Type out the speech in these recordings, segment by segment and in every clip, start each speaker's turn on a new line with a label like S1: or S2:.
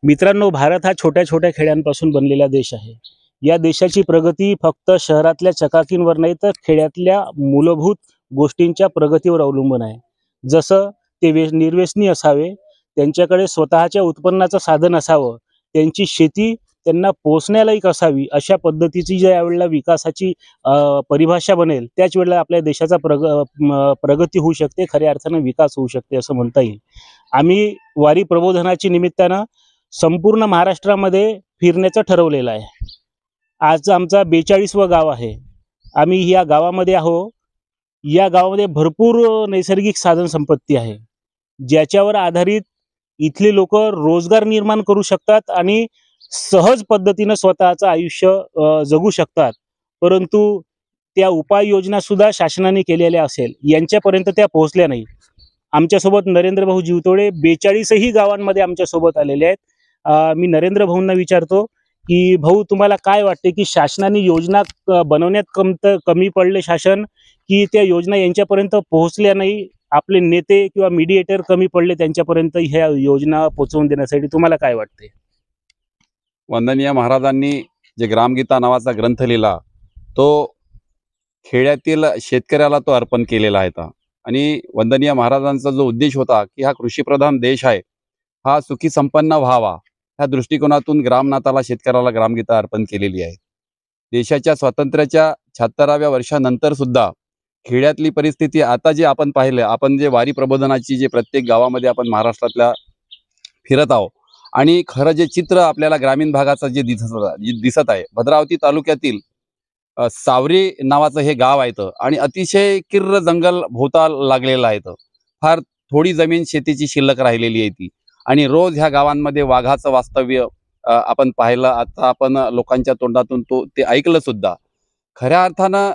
S1: मित्रांनो, भारत हा छोट्या छोट्या खेड्यांपासून बनलेला देश आहे. या देशाची प्रगती फक्त शहरातल्या चकाकींवर नाही तर खेड्यातल्या मूलभूत गोष्टींच्या प्रगतीवर अवलंबून आहे. जसं ते निर्व्यसनी असावे, त्यांच्याकडे स्वतःच्या उत्पन्नाचं साधन असावं, त्यांची शेती त्यांना पोसण्यालायक असावी, अशा पद्धतीची ज्या वेळेला विकासाची परिभाषा बनेल त्याच वेळेला आपल्या देशाचा प्रगती होऊ शकते, खऱ्या अर्थानं विकास होऊ शकते असं म्हणता येईल. आम्ही वारी प्रबोधनाची निमित्तानं संपूर्ण महाराष्ट्रामध्ये फिरण्याचं ठरवलेलं आहे. आज आमचा 42वं गाव आहे. आम्ही या गावामध्ये आहो. या गावामध्ये भरपूर नैसर्गिक साधनसंपत्ती आहे, ज्याच्यावर आधारित इथले लोक रोजगार निर्माण करू शकतात आणि सहज पद्धतीनं स्वतःचं आयुष्य जगू शकतात. परंतु त्या उपाययोजनासुद्धा शासनाने केलेल्या असेल, यांच्यापर्यंत त्या पोहोचल्या नाही. आमच्यासोबत नरेंद्र भाऊ जीवतोडे 42ही गावांमध्ये आमच्यासोबत आलेले आहेत. मी नरेंद्र भाऊंना विचारतो की भाऊ, तुम्हाला काय वाटते की शासनाने योजना बनवण्यात कमी पडले शासन, की त्या योजना यांच्यापर्यंत पोहोचल्या नाही, आपले नेते किंवा मीडिएटर कमी पडले त्यांच्यापर्यंत ह्या योजना पोहोचवून देण्यासाठी? तुम्हाला काय वाटते?
S2: वंदनीय महाराजांनी जे ग्रामगीता नावाचा ग्रंथ लिहिला, तो खेड्यातील शेतकऱ्याला तो अर्पण केलेला आहे. आणि वंदनीय महाराजांचा जो उद्देश होता की हा कृषीप्रधान देश आहे, हा सुखी संपन्न व्हावा, ह्या दृष्टिकोनातून ग्रामनाथाला, शेतकऱ्याला ग्रामगीता अर्पण केलेली आहे. देशाच्या स्वातंत्र्याच्या 76व्या वर्षानंतर सुद्धा खेड्यातली परिस्थिती आता जे आपण पाहिलं, आपण जे वारी प्रबोधनाची जे प्रत्येक गावामध्ये आपण महाराष्ट्रातल्या फिरत आहोत, आणि खरं जे चित्र आपल्याला ग्रामीण भागाचं जे दिसत आहे, भद्रावती तालुक्यातील सावरी नावाचं हे गाव आहे आणि अतिशय किर्र जंगल भोवताल लागलेलं आहे. फार थोडी जमीन शेतीची शिल्लक राहिलेली आहे ती. आणि रोज ह्या गावांमध्ये वाघाचं वास्तव्य आपण पाहिलं. आता आपण लोकांच्या तोंडातून ते ऐकलं सुद्धा. खऱ्या अर्थानं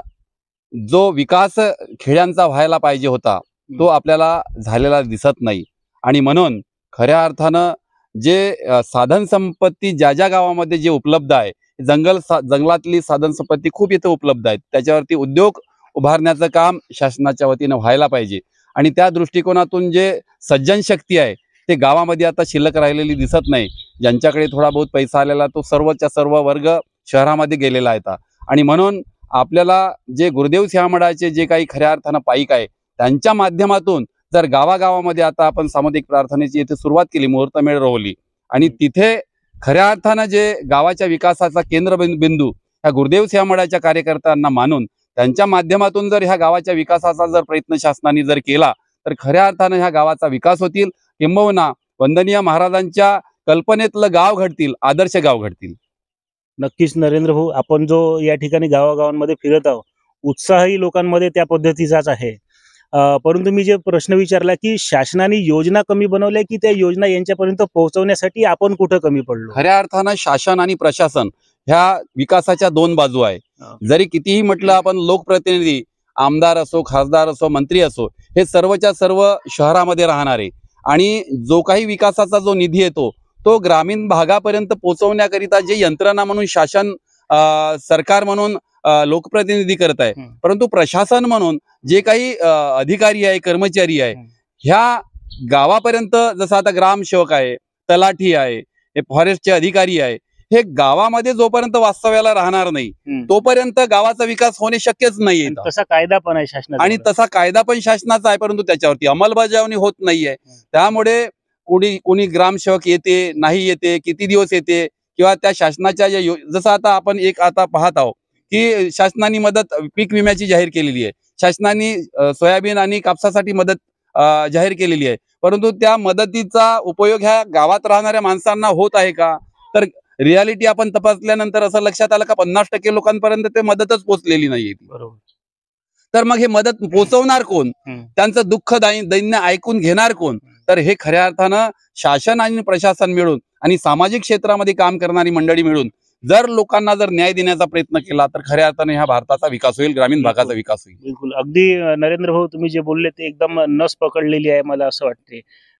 S2: जो विकास खेड्यांचा व्हायला पाहिजे होता, तो आपल्याला झालेला दिसत नाही. आणि म्हणून खऱ्या अर्थानं जे साधन संपत्ती ज्या ज्या गावामध्ये जे उपलब्ध आहे, जंगलातली साधन संपत्ती खूप इथं उपलब्ध आहेत, त्याच्यावरती उद्योग उभारण्याचं काम शासनाच्या वतीनं व्हायला पाहिजे. आणि त्या दृष्टिकोनातून जे सज्जन शक्ती आहे ते गावामध्ये आता शिल्लक राहिलेली दिसत नाही. ज्यांच्याकडे थोडा बहुत पैसा आलेला तो सर्वच्या सर्व वर्ग शहरामध्ये गेलेला आहे. आणि म्हणून आपल्याला जे गुरुदेव सिंहमडाचे जे काही खऱ्या अर्थानं पाईक आहे, त्यांच्या माध्यमातून जर गावागावामध्ये आता आपण सामुदायिक प्रार्थनेची इथे सुरुवात केली, मुहूर्तमेळ रोवली, आणि तिथे खऱ्या अर्थानं जे गावाच्या विकासाचा केंद्रबिंदू ह्या गुरुदेव सिंहमडाच्या कार्यकर्त्यांना मानून त्यांच्या माध्यमातून जर ह्या गावाच्या विकासाचा जर प्रयत्न शासनाने जर केला, तर खऱ्या अर्थानं ह्या गावाचा विकास होतील. किंबहुना वंदनीय महाराजांच्या कल्पनेतलं गाव घडतील, आदर्श गाव घडतील.
S1: नक्कीच नरेंद्र भाऊ, आपण जो या ठिकाणी गावागावांमध्ये फिरत आहोत, उत्साहही लोकांमध्ये त्या पद्धतीचाच आहे. परंतु मी जे प्रश्न विचारला की शासनाने योजना कमी बनवल्या की त्या योजना यांच्यापर्यंत पोहोचवण्यासाठी आपण कुठं कमी पडलो?
S2: खऱ्या अर्थानं शासन आणि प्रशासन ह्या विकासाच्या दोन बाजू आहे. जरी कितीही म्हटलं आपण, लोकप्रतिनिधी, आमदार असो, खासदार असो, मंत्री असो, हे सर्वच्या सर्व शहरामध्ये राहणारे, आणि जो काही विकासाचा जो निधी येतो तो ग्रामीण भागापर्यंत पोहोचवण्याकरिता जे यंत्रणा म्हणून शासन, सरकार म्हणून लोकप्रतिनिधी करत आहे, परंतु प्रशासन म्हणून जे काही अधिकारी आहे, कर्मचारी आहे, ह्या गावापर्यंत, जसं आता ग्रामसेवक आहे, तलाठी आहे, हे फॉरेस्टचे अधिकारी आहे, हे गावामध्ये जोपर्यंत वास्तव्याला राहणार नाही तोपर्यंत गावाचा विकास होणे शक्यच नाहीये.
S1: तसा कायदा पण आहे शासनाचा,
S2: आणि तसा कायदा पण शासनाचा आहे, परंतु त्याच्यावरती अंमलबजावणी होत नाहीये. त्यामुळे कोणी ग्रामसेवक येते, नाही येते, किती दिवस येते, किंवा त्या शासनाच्या जसं आता आपण आता पाहत आहोत की शासनाने मदत पीक विम्याची जाहीर केलेली आहे, शासनाने सोयाबीन आणि कापसासाठी मदत जाहीर केलेली आहे, परंतु त्या मदतीचा उपयोग ह्या गावात राहणाऱ्या माणसांना होत आहे का? तर रियालिटी आपण तपासल्यानंतर असं लक्षात आलं का 50% लोकांपर्यंत ते मदतच पोहोचलेली नाहीये.
S1: बरोबर.
S2: तर मग हे मदत पोहोचवणार कोण? त्यांचं दुःख दैन्य ऐकून घेणार कोण? तर हे खऱ्या अर्थानं शासन आणि प्रशासन मिळून आणि सामाजिक क्षेत्रामध्ये काम करणारी मंडळी मिळून जर लोकांना जर न्याय देण्याचा प्रयत्न केला तर खऱ्या अर्थाने ह्या भारताचा विकास होईल, ग्रामीण भागाचा विकास होईल.
S1: बिलकुल. अगदी नरेंद्र भाऊ, तुम्ही जे बोलले ते एकदम नस पकडलेली आहे मला असं वाटते.